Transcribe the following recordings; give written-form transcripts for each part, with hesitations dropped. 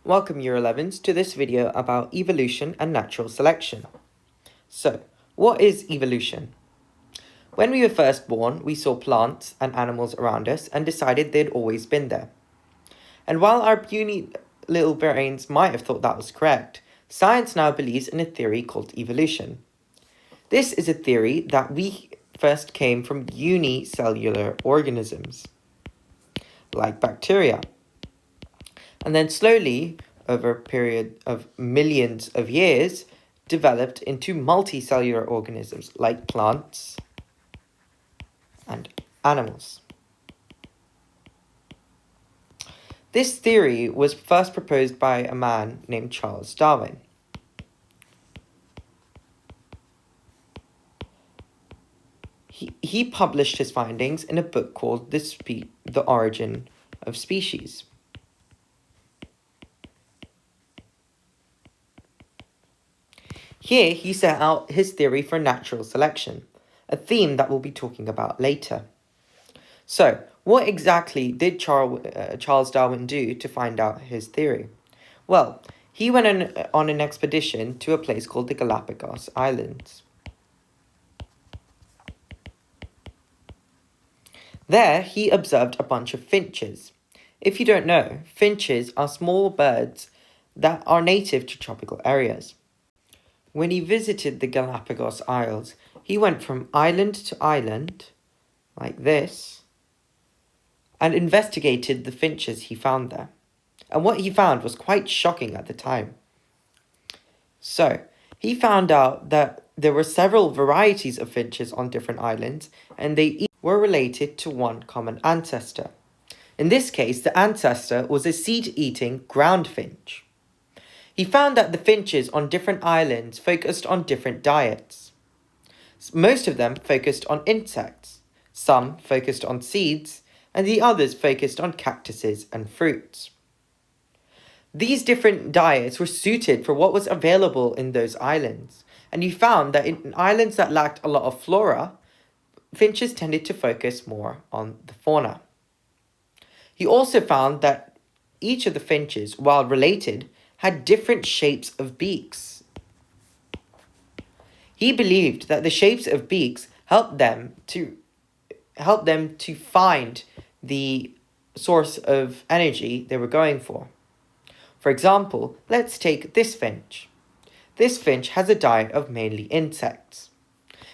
Welcome Year 11s to this video about evolution and natural selection. So, what is evolution? When we were first born, we saw plants and animals around us and decided they'd always been there. And while our puny little brains might have thought that was correct, science now believes in a theory called evolution. This is a theory that we first came from unicellular organisms, like bacteria. And then slowly, over a period of millions of years, developed into multicellular organisms like plants and animals. This theory was first proposed by a man named Charles Darwin. He published his findings in a book called The Origin of Species. Here, he set out his theory for natural selection, a theme that we'll be talking about later. So, what exactly did Charles Darwin do to find out his theory? Well, he went on an expedition to a place called the Galapagos Islands. There, he observed a bunch of finches. If you don't know, finches are small birds that are native to tropical areas. When he visited the Galapagos Isles, he went from island to island, like this, and investigated the finches he found there. And what he found was quite shocking at the time. So, he found out that there were several varieties of finches on different islands, and they each were related to one common ancestor. In this case, the ancestor was a seed-eating ground finch. He found that the finches on different islands focused on different diets. Most of them focused on insects, some focused on seeds, and the others focused on cactuses and fruits. These different diets were suited for what was available in those islands, and he found that in islands that lacked a lot of flora, finches tended to focus more on the fauna. He also found that each of the finches, while related, had different shapes of beaks. He believed that the shapes of beaks helped them to find the source of energy they were going for. For example, let's take this finch. This finch has a diet of mainly insects.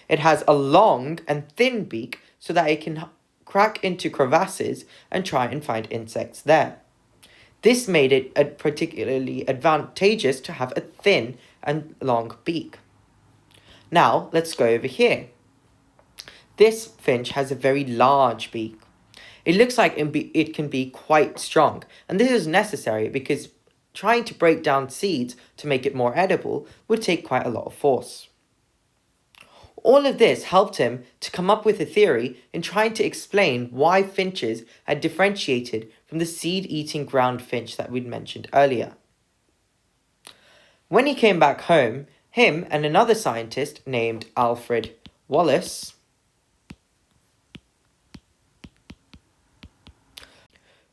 It has a long and thin beak so that it can crack into crevasses and try and find insects there. This made it particularly advantageous to have a thin and long beak. Now, let's go over here. This finch has a very large beak. It looks like it can be quite strong, and this is necessary because trying to break down seeds to make it more edible would take quite a lot of force. All of this helped him to come up with a theory in trying to explain why finches had differentiated from the seed-eating ground finch that we'd mentioned earlier. When he came back home, him and another scientist named Alfred Wallace,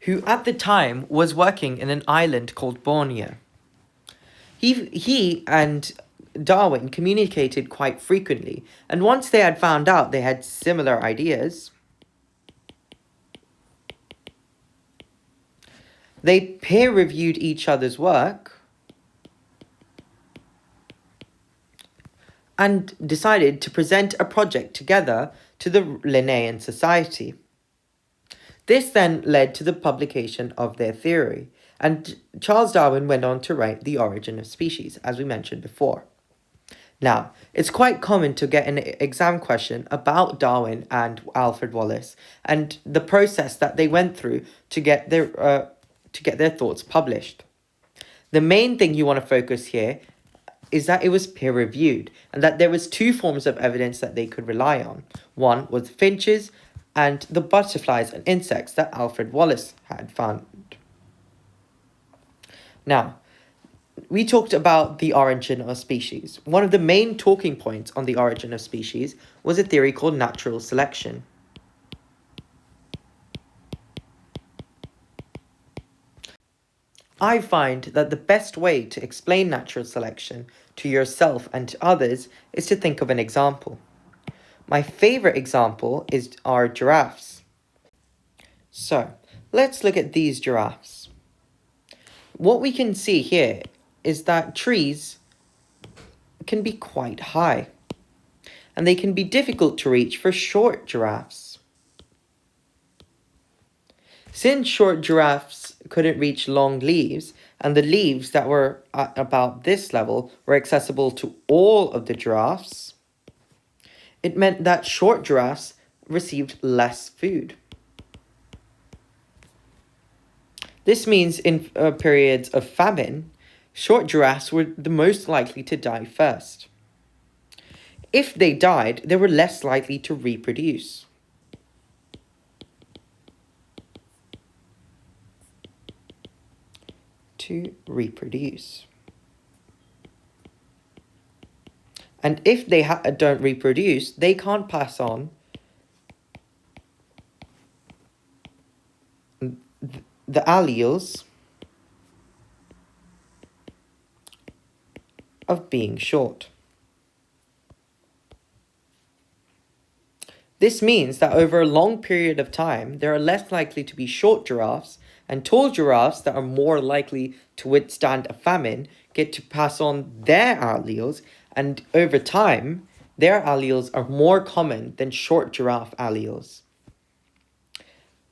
who at the time was working in an island called Borneo, he and Darwin communicated quite frequently, and once they had found out they had similar ideas, they peer-reviewed each other's work and decided to present a project together to the Linnean Society. This then led to the publication of their theory, and Charles Darwin went on to write The Origin of Species, as we mentioned before. Now, it's quite common to get an exam question about Darwin and Alfred Wallace and the process that they went through to get their thoughts published. The main thing you want to focus here is that it was peer-reviewed and that there was two forms of evidence that they could rely on. One was finches and the butterflies and insects that Alfred Wallace had found. Now, we talked about the origin of species. One of the main talking points on the origin of species was a theory called natural selection. I find that the best way to explain natural selection to yourself and to others is to think of an example. My favorite example are giraffes. So, let's look at these giraffes. What we can see here is that trees can be quite high, and they can be difficult to reach for short giraffes. Since short giraffes couldn't reach long leaves, and the leaves that were at about this level were accessible to all of the giraffes, it meant that short giraffes received less food. This means in periods of famine, short giraffes were the most likely to die first. If they died, they were less likely to reproduce. And if they don't reproduce, they can't pass on the alleles of being short. This means that over a long period of time, there are less likely to be short giraffes, and tall giraffes that are more likely to withstand a famine get to pass on their alleles, and over time, their alleles are more common than short giraffe alleles.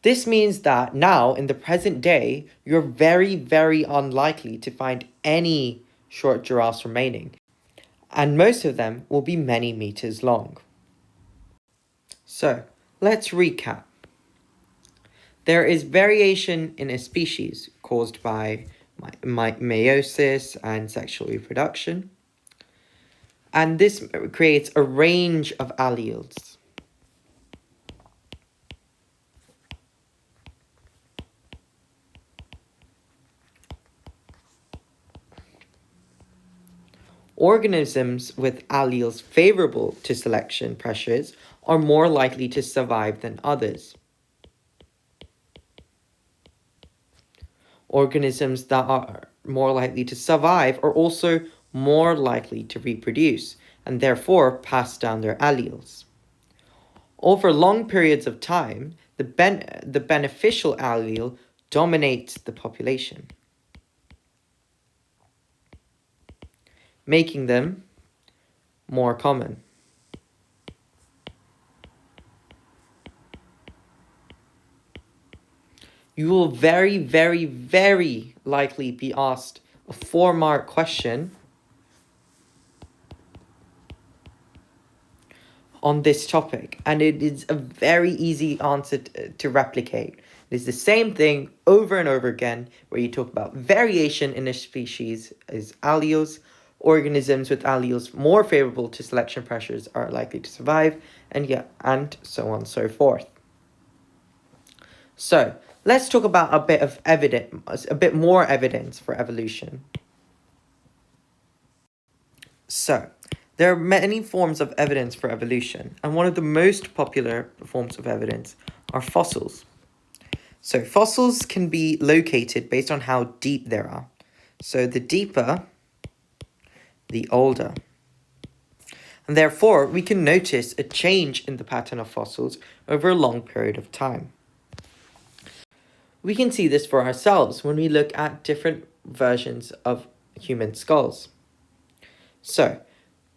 This means that now, in the present day, you're very, very unlikely to find any short giraffes remaining, and most of them will be many meters long. So, let's recap. There is variation in a species caused by meiosis and sexual reproduction, and this creates a range of alleles. Organisms with alleles favorable to selection pressures are more likely to survive than others. Organisms that are more likely to survive are also more likely to reproduce and therefore pass down their alleles. Over long periods of time, the beneficial allele dominates the population, making them more common. You will very, very, very likely be asked a 4-mark question on this topic, and it is a very easy answer to replicate. It's the same thing over and over again, where you talk about variation in a species is alleles. Organisms with alleles more favorable to selection pressures are likely to survive, and so on and so forth. So, let's talk about a bit more evidence for evolution. So, there are many forms of evidence for evolution, and one of the most popular forms of evidence are fossils. So, fossils can be located based on how deep they are. So, the deeper, the older. And therefore, we can notice a change in the pattern of fossils over a long period of time. We can see this for ourselves when we look at different versions of human skulls. So,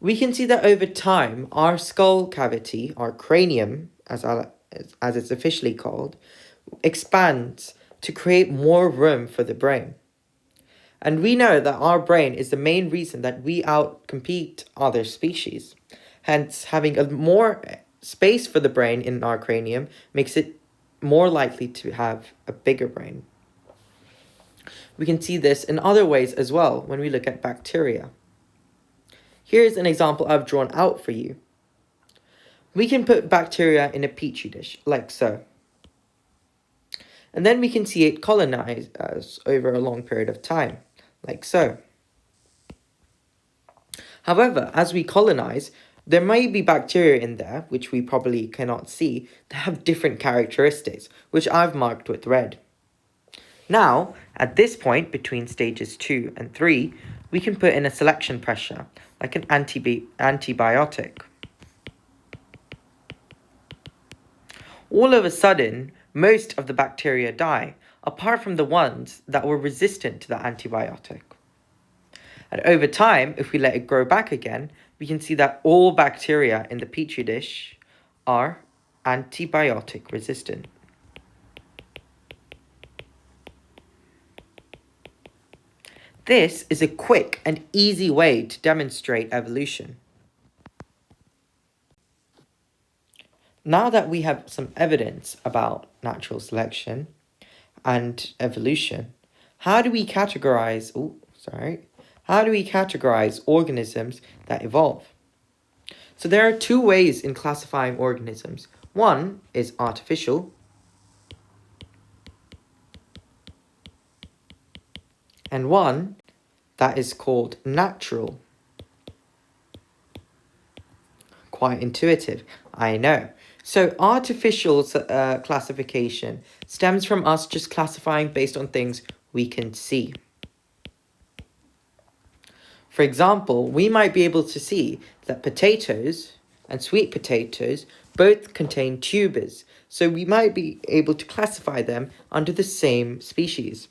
we can see that over time, our skull cavity, our cranium, as it's officially called, expands to create more room for the brain. And we know that our brain is the main reason that we outcompete other species. Hence, having a more space for the brain in our cranium makes it more likely to have a bigger brain. We can see this in other ways as well when we look at bacteria. Here's an example I've drawn out for you. We can put bacteria in a petri dish, like so. And then we can see it colonize us over a long period of time, like so. However, as we colonize, there may be bacteria in there, which we probably cannot see, that have different characteristics, which I've marked with red. Now, At this point, between stages 2 and 3, we can put in a selection pressure, like an antibiotic. All of a sudden, most of the bacteria die, apart from the ones that were resistant to the antibiotic. And over time, if we let it grow back again, we can see that all bacteria in the petri dish are antibiotic resistant. This is a quick and easy way to demonstrate evolution. Now that we have some evidence about natural selection and evolution, how do we categorize organisms that evolve? So there are two ways in classifying organisms. One is artificial, and one that is called natural. Quite intuitive, I know. So artificial classification stems from us just classifying based on things we can see. For example, we might be able to see that potatoes and sweet potatoes both contain tubers, so we might be able to classify them under the same species.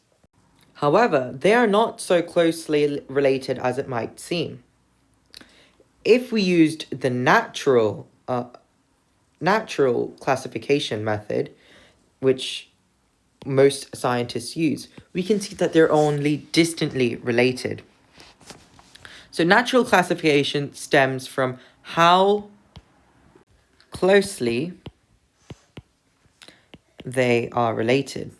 However, they are not so closely related as it might seem. If we used the natural classification method, which most scientists use, we can see that they're only distantly related. So natural classification stems from how closely they are related.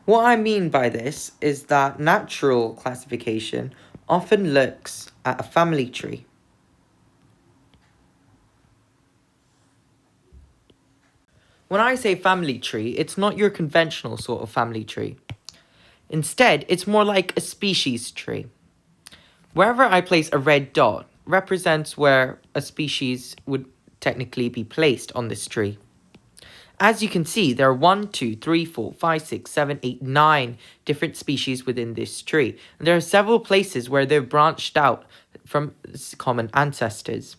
What I mean by this is that natural classification often looks at a family tree. When I say family tree, it's not your conventional sort of family tree. Instead, it's more like a species tree. Wherever I place a red dot represents where a species would technically be placed on this tree. As you can see, there are 1, 2, 3, 4, 5, 6, 7, 8, 9 different species within this tree. And there are several places where they've branched out from common ancestors.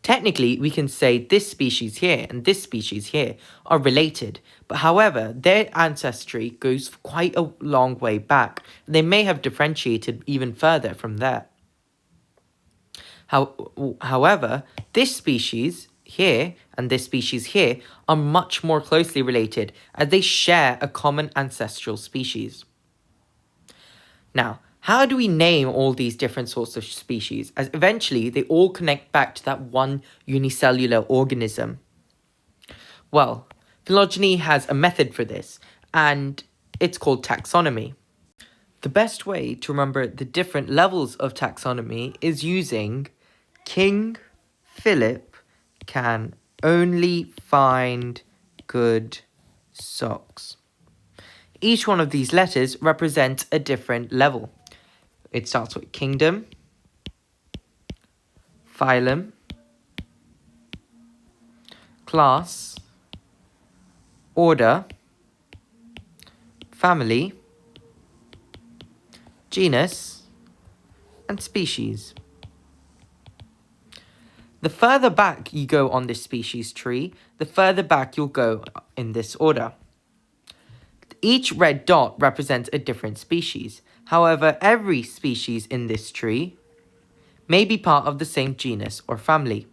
Technically, we can say this species here and this species here are related, but however, their ancestry goes quite a long way back. They may have differentiated even further from there. However, this species here and this species here are much more closely related as they share a common ancestral species. Now, how do we name all these different sorts of species, as eventually they all connect back to that one unicellular organism? Well, phylogeny has a method for this, and it's called taxonomy. The best way to remember the different levels of taxonomy is using King Philip can only find good socks. Each one of these letters represents a different level. It starts with kingdom, phylum, class, order, family, genus, and species. The further back you go on this species tree, the further back you'll go in this order. Each red dot represents a different species. However, every species in this tree may be part of the same genus or family,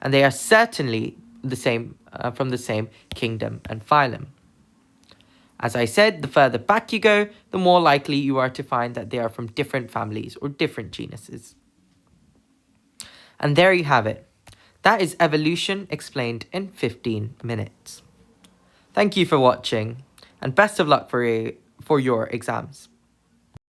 and they are certainly the same from the same kingdom and phylum. As I said, the further back you go, the more likely you are to find that they are from different families or different genuses. And there you have it. That is evolution explained in 15 minutes. Thank you for watching, and best of luck for your exams.